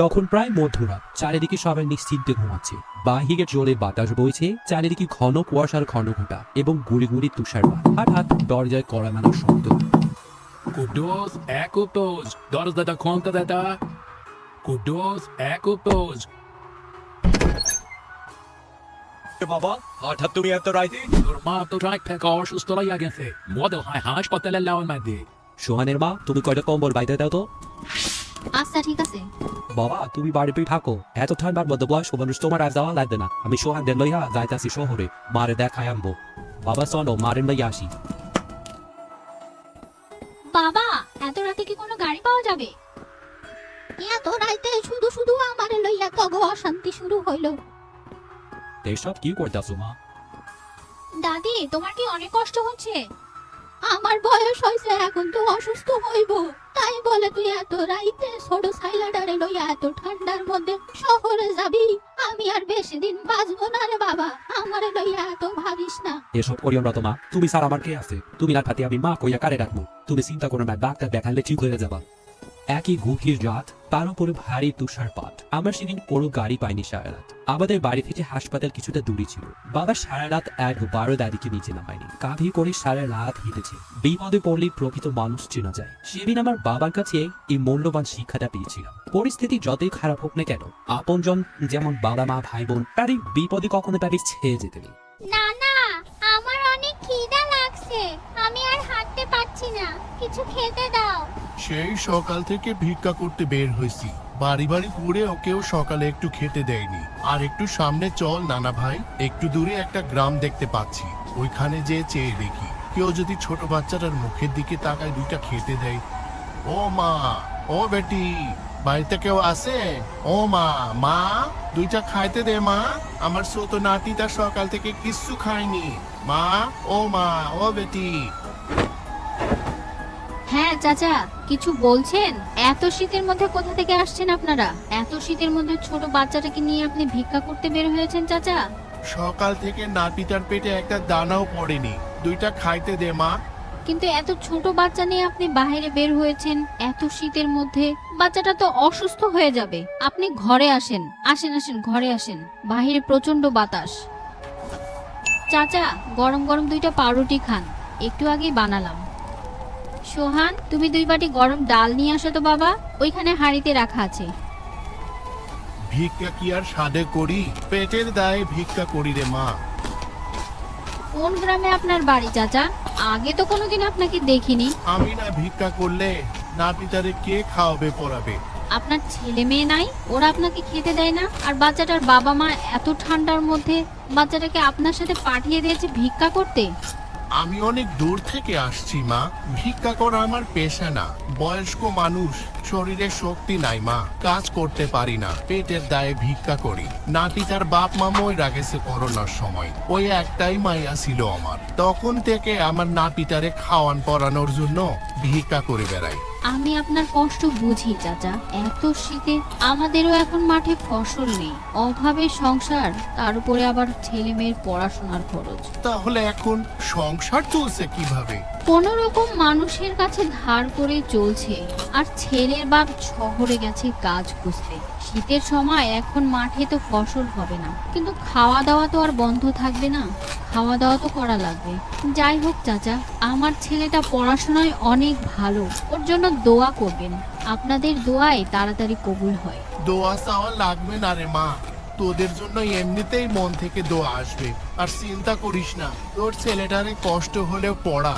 তখন প্রায় মধ্যরাত, চারিদিকে সবাই নিশ্চিন্তে ঘুমাচ্ছে। বাহিরে জোরে বাতাস বইছে, চারিদিকে ঘন কুয়াশার ঘনঘটা এবং গুড়ি গুড়ি তুষারপাত। হঠাৎ দরজায় কড়া নাড়ার শব্দ। Kudus é Kudus. Donos da conta da. Kudus é Kudus. বাবা, হঠাৎ তুমি এত রাইতে? তোর মা তো ট্রাক থেকে অসুস্থ হইয়া গেছে। মদল হয় হাসপাতালে লাউন মাঝে। সোহানের মা, তুমি কয়টা কম্বল বাইতে দাও তো। আচ্ছা ঠিক আছে। বাবা, তুমি বাড়িতেই থাকো। এত ঠান্ডার মধ্যে বয়স্ক মানুষ তোমার আর যাওয়া লাগবে না। আমি সোহানদের লইয়া যাইতাছি শহরে, মারে দেখায় আনবো। বাবা চলো, মারে লইয়া আসি। বাবা, এত রাতে কি কোনো গাড়ি পাওয়া যাবে? এত রাতে শুধু শুধু আমারে লইয়া তো অশান্তি শুরু হইলো। এসব কি করতেছো মা? দাদি, তোমার কি অনেক কষ্ট হচ্ছে? আমার বয়স হয়েছে, এখন তো অসুস্থ হইব। তাই বলে তুই এত রাইতে ছোট সাইলাডারে লইয়া এত ঠান্ডার মধ্যে শহরে যাবি? আমি আর বেশি দিন বাঁচবো না রে বাবা, আমারে লইয়া এত ভাবিস না। এসব করিও না তো মা, তুমি স্যার আমার কে আছে? তুমি না খাতে আমি মা কইয়া কারে রাখবো? তুমি চিন্তা করো না, ডাক্তার দেখালে ঠিক হয়ে যাবা। একই গভীর রাত, তার উপরে ভারী তুষারপাত। আমার সেদিন কোনো গাড়ি পাইনি সারা রাত। আমাদের বাড়ি থেকে হাসপাতাল কিছুটা দূরে ছিল। বাবা সারা রাত একবারও দাদিকে নিচে নামায়নি, কাঁধে করে সারা রাত হেঁটেছে। বিপদে পড়লে প্রকৃত মানুষ চেনা যায়। সেদিন আমার বাবার কাছে এই মূল্যবান শিক্ষাটা পেয়েছিলাম। পরিস্থিতি যতই খারাপ হোক না কেন, আপনজন যেমন বাবা মা ভাই বোন, তারই বিপদে কখনো তাকে ছেড়ে যেতে নেই। না না, আমার অনেক খিদা লাগছে, আমি আর হাঁটতে পারছি না, কিছু খেতে দাও। সেই সকাল থেকে ভিক্ষা করতে বের হয়েছি, বাড়ি বাড়ি ঘুরে ওকেও সকালে একটু খেতে দেয়নি। আর একটু সামনে চল নানা ভাই, একটু দূরে একটা গ্রাম দেখতে পাচ্ছি, ওইখানে যে চেয়ে দেখি কেউ যদি ছোট বাচ্চাটার মুখের দিকে তাকায় দুইটা খেতে দেয়। ও মা, ও বেটি, বাড়িতে কেউ আছে? ও মা, মা দুইটা খাইতে দে মা, আমার ছোট নাতিটা সকাল থেকে কিচ্ছু খায়নি। মা, ও মা, ও বেটি। হ্যাঁ চাচা, কিছু বলছেন? এত শীতের মধ্যে কোথা থেকে আসছেন আপনারা? এত শীতের মধ্যে ছোট বাচ্চাটাকে নিয়ে আপনি ভিক্ষা করতে বের হয়েছেন চাচা? সকাল থেকে নাতিটার পেটে একটা দানাও পড়েনি, দুইটা খাইতে দে মা। কিন্তু এত ছোট বাচ্চা নিয়ে আপনি বাইরে বের হয়েছেন এত শীতের মধ্যে, বাচ্চাটা তো অসুস্থ হয়ে যাবে। আপনি ঘরে আসেন, আসেন আসেন ঘরে আসেন, বাইরে প্রচন্ড বাতাস। চাচা, গরম গরম দুইটা পাউরুটি খান, একটু আগেই বানালাম। সোহান, তুমি 2 বাটি গরম ডাল নিয়ে আসো তো বাবা, ওইখানে হাঁড়িতে রাখা আছে। ভিক্ষা কি আর সাধে করি, পেটের দায়ে ভিক্ষা করি রে মা। কোন গ্রামে আপনার বাড়ি চাচা? আগে তো কোনোদিন আপনাকে দেখিনি। আমি না ভিক্ষা করলে নাতিটারে কে খাওয়াবে পড়াবে? আপনার ছেলে মেয়ে নাই, ওরা আপনাকে খেতে দেয় না? আর বাচ্চাটার বাবা মা এত ঠান্ডার মধ্যে বাচ্চাটাকে আপনার সাথে পাঠিয়ে দিয়েছে ভিক্ষা করতে? আমি অনেক দূর থেকে আসছি মা, ভিক্ষা করা আমার পেশা না। বয়স্ক মানুষ, শরীরে শক্তি নাই মা, কাজ করতে পারি না, পেটের দায়ে ভিক্ষা করি। নাতিটার বাপ মা মইরা গেছে করোনার সময়, ওই একটাই মাইয়া ছিল আমার। তখন থেকে আমার নাতিটারে খাওয়ান পরানোর জন্য ভিক্ষা করে বেড়াই। আমি আপনার কষ্ট বুঝি চাচা, এত শীতে আমাদেরও এখন মাঠে ফসল নেই, অভাবে সংসার, তার উপরে আবার ছেলে মেয়ের পড়াশোনার খরচ। তাহলে এখন সংসার চলছে কিভাবে? কোন রকম মানুষের কাছে ধার করে চলছে। আর ছেলের বাপ শহরে গেছে কাজ খুঁজতে। শীতের সময় এখন মাঠে তো ফসল হবে না, কিন্তু খাওয়া দাওয়া তো আর বন্ধ থাকবে না, খাওয়া দাওয়া তো করা লাগবে। যাই হোক চাচা, আমার ছেলেটা পড়াশোনায় অনেক ভালো, ওর জন্য দোয়া করবেন, আপনাদের দোয়ায় তাড়াতাড়ি কবুল হয়। দোয়া চাওয়া লাগবে না রে মা, তোদের জন্য এমনিতেই মন থেকে দোয়া আসবে। আর চিন্তা করিস না, তোর ছেলেটারে কষ্ট হলেও পড়া।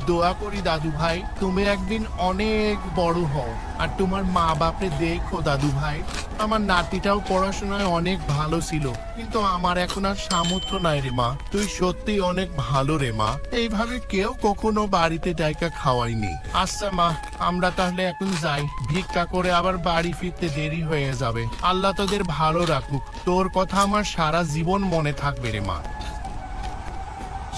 দোয়া করি দাদু ভাই, তুমি একদিন অনেক বড় হও আর তোমার মা বাপরে দেখো দাদু ভাই। আমার নাতিটাও পড়াশোনায় অনেক ভালো ছিল, কিন্তু আমার এখন আর সামর্থ্য নাই রে মা। তুই সত্যি অনেক ভালো রে মা, এইভাবে কেউ কখনো বাড়িতে ডাইকা খাওয়াইনি। আচ্ছা মা, আমরা তাহলে এখন যাই, ভিক্ষা করে আবার বাড়ি ফিরতে দেরি হয়ে যাবে। আল্লাহ তোদের ভালো রাখুক, তোর কথা আমার সারা জীবন মনে থাকবে রে মা।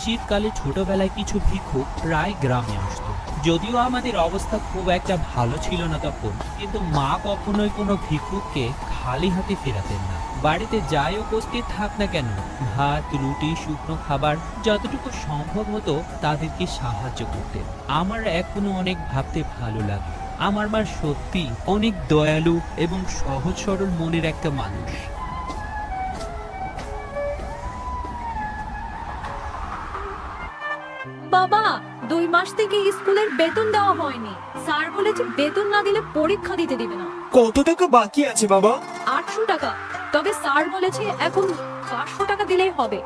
শীতকালে ছোটবেলায় কিছু ভিক্ষুক প্রায় গ্রামে আসতো। যদিও আমাদের অবস্থা খুব একটা ভালো ছিল না তখন, কিন্তু মা কখনোই কোনো ভিক্ষুককে খালি হাতে ফেরাতেন না। বাড়িতে যাই উপস্থিত থাক না কেন, ভাত রুটি শুকনো খাবার যতটুকু সম্ভব হতো তাদেরকে সাহায্য করতেন। আমার এখনো অনেক ভাবতে ভালো লাগে আমার মা সত্যি অনেক দয়ালু এবং সহজ সরল মনের একটা মানুষ। বাবা 2 মাস থেকে স্কুলের বেতন দেওয়া হয়নি। স্যার বলেছে বেতন না দিলে পরীক্ষা দিতে দিবে না। কত টাকা বাকি আছে বাবা? 800 টাকা। তবে স্যার বলেছে এখন 500 টাকা দিলেই হবে।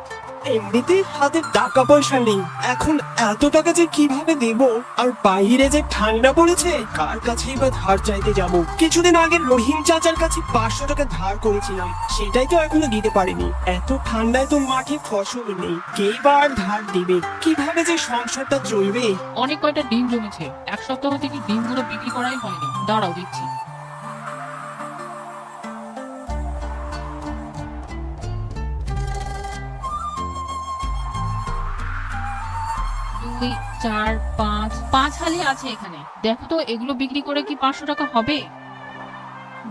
এমনিতে হাতে টাকা পয়সা নেই, এখন এত টাকা যে কিভাবে দেব? আর বাইরে যে ঠান্ডা পড়েছে, কার কাছেই বা ধার চাইতে যাব? কিছুদিন আগে রহিম চাচার কাছে 500 টাকা ধার করেছিলাম, সেটাই তো এখনো দিতে পারিনি। এত ঠান্ডায় তো মাঠে ফসল নেই, কে বা আর ধার দিবে? কিভাবে যে সংসারটা চলবে? অনেক কয়টা ডিম জমেছে, 1 সপ্তাহ থেকে ডিমগুলো বিক্রি করাই হয়নি। দাঁড়াও দিচ্ছি। দুই, 4, 5 হালি আছে এখানে। দেখো তো এগুলো বিক্রি করে কি 500 টাকা হবে?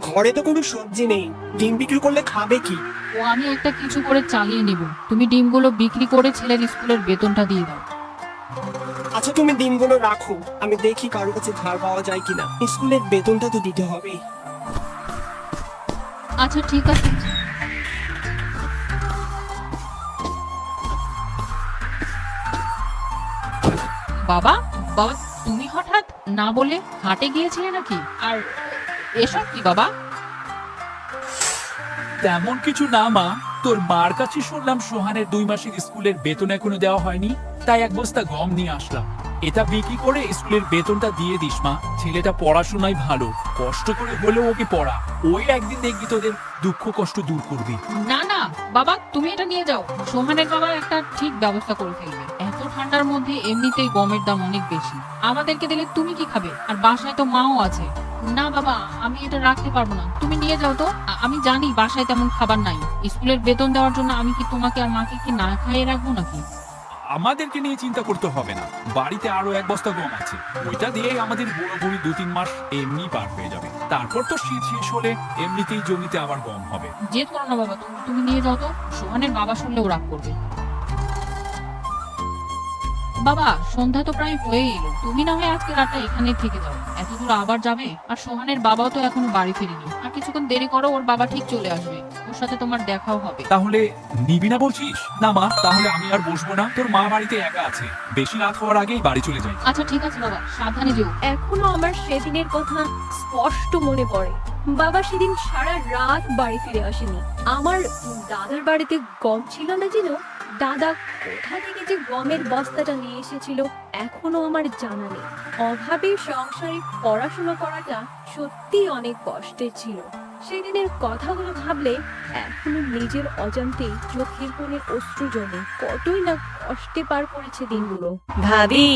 ঘরে তো কোনো সবজি নেই, ডিম বিক্রি করলে খাবে কি? ও আমি একটা কিছু করে চালিয়ে নিব। তুমি ডিমগুলো বিক্রি করে ছেলের স্কুলের বেতনটা দিয়ে দাও। আচ্ছা তুমি ডিমগুলো রাখো, আমি দেখি কারো কাছে ধার পাওয়া যায় কিনা। স্কুলের বেতনটা তো দিতে হবে। আচ্ছা ঠিক আছে। বাবা বাবা তুমি হঠাৎ না বলে হাটে গিয়েছিলে নাকি? আর এসব কি বাবা? তেমন কিছু না মা, তোর মার কাছে শুনলাম সোহানের 2 মাসের স্কুলের বেতন এখনো দেওয়া হয়নি, তাই 1 বস্তা গম নিয়ে আসলাম। এটা বিক্রি করে স্কুলের বেতনটা দিয়ে দিস মা। ছেলেটা পড়াশোনায় ভালো, কষ্ট করে হলেও ওকে পড়া। ওই একদিন দেখবি তোদের দুঃখ কষ্ট দূর করবি। না না বাবা তুমি এটা নিয়ে যাও, সোহানের বাবা একটা ঠিক ব্যবস্থা করে ফেলবে। এত ঠান্ডার মধ্যে এমনিতেই গমের দাম অনেক বেশি, আমাদেরকে দিলে তুমি কি খাবে? আর বাসায় তো মাও আছে। না বাবা আমি এটা রাখতে পারবো না, তুমি নিয়ে যাও তো। আমি জানি বাসায় তেমন খাবার নাই, স্কুলের বেতন দেওয়ার জন্য আমি কি তোমাকে আর মাকে কি না খাইয়ে রাখবো নাকি? আমাদেরকে নিয়ে চিন্তা করতে হবে না, বাড়িতে আরো 1 বস্তা গম আছে, ওইটা দিয়ে আমাদের বুড়ো বুড়ি 2-3 মাস এমনি পার হয়ে যাবে। তারপর তো শীত শেষ হলে এমনিতেই জমিতে আবার গম হবে। জেদ করো না বাবা, তুমি নিয়ে যাও তো। সোহানের বাবা শুনলেও রাগ করবে। বাবা সন্ধ্যা তো প্রায় হয়ে এলো, তুমি না হয় আজকে রাতটা এখানে থেকে যাও। এত দূর আবার যাবে? আর সোহানের বাবাও তো এখনো বাড়ি ফেরেনি। আর কিছুক্ষণ দেরি করো, ওর বাবা ঠিক চলে আসবে, ওর সাথে তোমার দেখাও হবে। তাহলে নিবি না বলছিস? না মা, তাহলে আমি আর বসবো না, তোর মা বাড়িতে একা আছে, বেশি রাত হওয়ার আগেই বাড়ি চলে যাই। আচ্ছা ঠিক আছে বাবা, সাবধানে যেও। এখনো আমার সেদিনের কথা স্পষ্ট মনে পড়ে। বাবা সেদিন সারা রাত বাড়ি ফিরে আসেনি। আমার দাদার বাড়িতে গম ছিল না, ছিল দাদা কোথা থেকে যে গমের বস্তাটা নিয়ে এসেছিল এখনো আমার জানা নেই। অভাবে সংসারে পড়াশোনা করাটা সত্যি অনেক কষ্টের ছিল। সেদিনের কথাগুলো ভাবলে এখনো নিজের অজান্তেই চোখের কোণে অশ্রু জমে। কতই না কষ্টে পার করেছে দিনগুলো। ভাবি,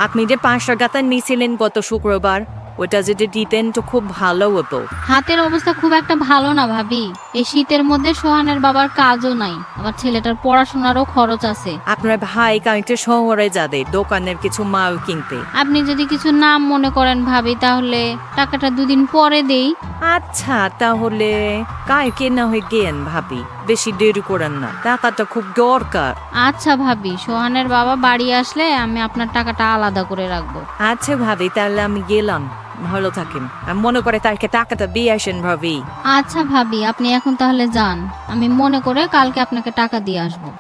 আপনি যে 500 টাকা নিয়েছিলেন গত শুক্রবার, ওটা যদি দিতেন তো খুব ভালো হতো। হাতের অবস্থা খুব একটা ভালো না ভাবি, এই শীতের মধ্যে সোহানের বাবার কাজও নাই, আবার ছেলেটার পড়াশোনারও খরচ আছে। আপনার ভাই কালকে শহরে যাবে দোকানের কিছু মাল কিনতে। আপনি যদি কিছু নাম মনে করেন ভাবি, তাহলে টাকাটা 2 দিন পরে দেই। আচ্ছা তাহলে কালকে না হয় গেন ভাবি, বেশি দেরি করেন না, টাকাটা খুব দরকার। আচ্ছা ভাবি, সোহানের বাবা বাড়ি আসলে আমি আপনার টাকাটা আলাদা করে রাখবো। আচ্ছা ভাবি, তাহলে আমি গেলাম, ভালো থাকেন। আমি মনে করে তাকে টাকাটা দিয়ে আসেন ভাবি। আচ্ছা ভাবি, আপনি এখন তাহলে যান, আমি মনে করে কালকে আপনাকে টাকা দিয়ে আসবো।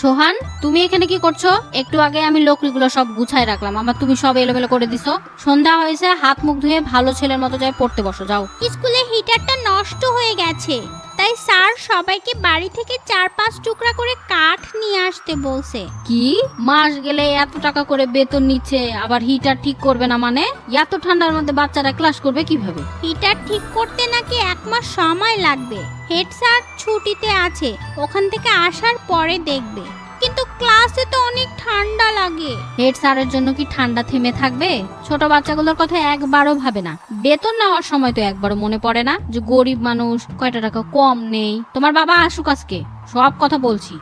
সোহান, তুমি এখানে কি করছো? একটু আগে আমি লকড়িগুলো সব গুছায় রাখলাম, আবার তুমি সব এলোমেলো করে দিছো। সন্ধ্যা হয়েছে, হাত মুখ ধুয়ে ভালো ছেলের মতো যাই পড়তে বসো, যাও। স্কুলে হিটারটা নষ্ট হয়ে গেছে, তাই স্যার সবাইকে বাড়ি থেকে 4-5 টুকরা করে কাঠ নিয়ে আসতে বলছে। কি মাস গেলে এত টাকা করে বেতন নিচ্ছে, আবার হিটার ঠিক করবে না? মানে এত ঠান্ডার মধ্যে বাচ্চারা ক্লাস করবে কিভাবে? হিটার ঠিক করতে নাকি 1 মাস সময় লাগবে। হেড স্যার ছুটিতে আছে, ওখান থেকে আসার পরে দেখবে। কিন্তু ক্লাসে তো অনেক ঠান্ডা লাগে। হেড স্যারের জন্য কি ঠান্ডা থেমে থাকবে? ছোট বাচ্চাগুলোর কথা একবারও ভাবে না। বেতন নেওয়ার সময় তো একবারও মনে পড়ে না যে গরিব মানুষ, কয়টা টাকা কম নেই। তোমার বাবা আসুক আজকে, সব কথা বলছি।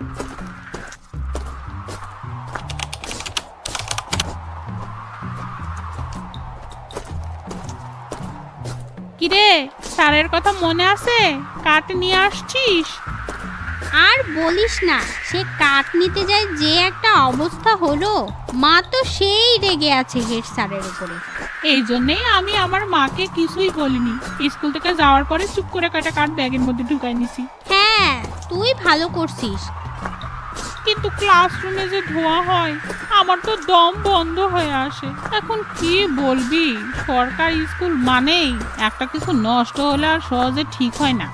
কিরে, স্যারের কথা মনে আছে? কাঠ নিয়ে আসছিস? আর বলিস না, সে কাঠ নিতে যায় যে একটা অবস্থা হলো, মা তো সেই রেগে আছে হেড স্যারের উপরে। এই জন্যই আমি আমার মাকে কিছুই বলিনি, স্কুল থেকে যাওয়ার পরে চুপ করে কাটা কাঠ ব্যাগের মধ্যে ঢুকাই নিছি। হ্যাঁ, তুই ভালো করছিস। কিন্তু ক্লাসরুমে যে ধোয়া হয়, আমার তো দম বন্ধ হয়ে আসে। এখন কি বলবি, সরকারি স্কুল মানেই একটা কিছু নষ্ট হলে আর সহজে ঠিক হয় না।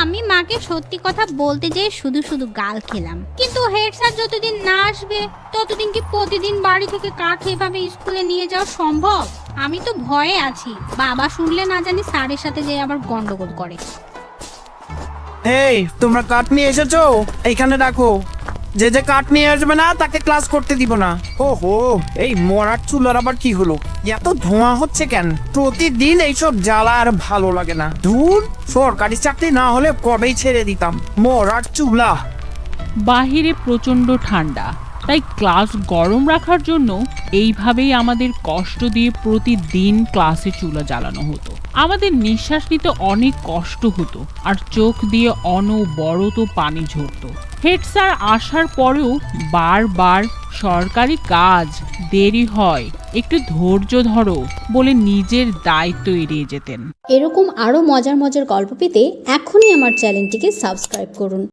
আমি মাকে সত্যি কথা বলতে যেয়ে শুধু শুধু গাল খেলাম। কিন্তু হেড স্যার যতদিন না আসবে ততদিন কি প্রতিদিন বাড়ি থেকে কাঠ এভাবে স্কুলে নিয়ে যাওয়া সম্ভব? আমি তো ভয়ে আছি, বাবা শুনলে না জানি স্যারের সাথে যে আবার গন্ডগোল করে। এই তোমরা কাঠ নিয়ে এসেছো, এইখানে রাখো। যে যে কাঠ নিয়ে আসবে না তাকে ক্লাস করতে দিব না। ওহো, এই মরার চুলার আবার কি হলো? এত ধোঁয়া হচ্ছে কেন? প্রতিদিন এইসব জ্বালা আর ভালো লাগে না। ধুর, সরকারি চাকরি না হলে কবেই ছেড়ে দিতাম। মরার চুলা। বাহিরে প্রচন্ড ঠান্ডা, তাই ক্লাস গরম রাখার জন্য এইভাবেই আমাদের কষ্ট দিয়ে প্রতিদিন ক্লাসে চুলা জ্বালানো হতো। আমাদের নিঃশ্বাস নিতে অনেক কষ্ট হতো, আর চোখ দিয়ে অনবরত পানি ঝরতো। হেড স্যার আসার পরেও বারবার সরকারি কাজ দেরি হয়, একটু ধৈর্য ধরো বলে নিজের দায়িত্ব এড়িয়ে যেতেন। এরকম আরও মজার মজার গল্প পেতে এখনই আমার চ্যানেলটিকে সাবস্ক্রাইব করুন।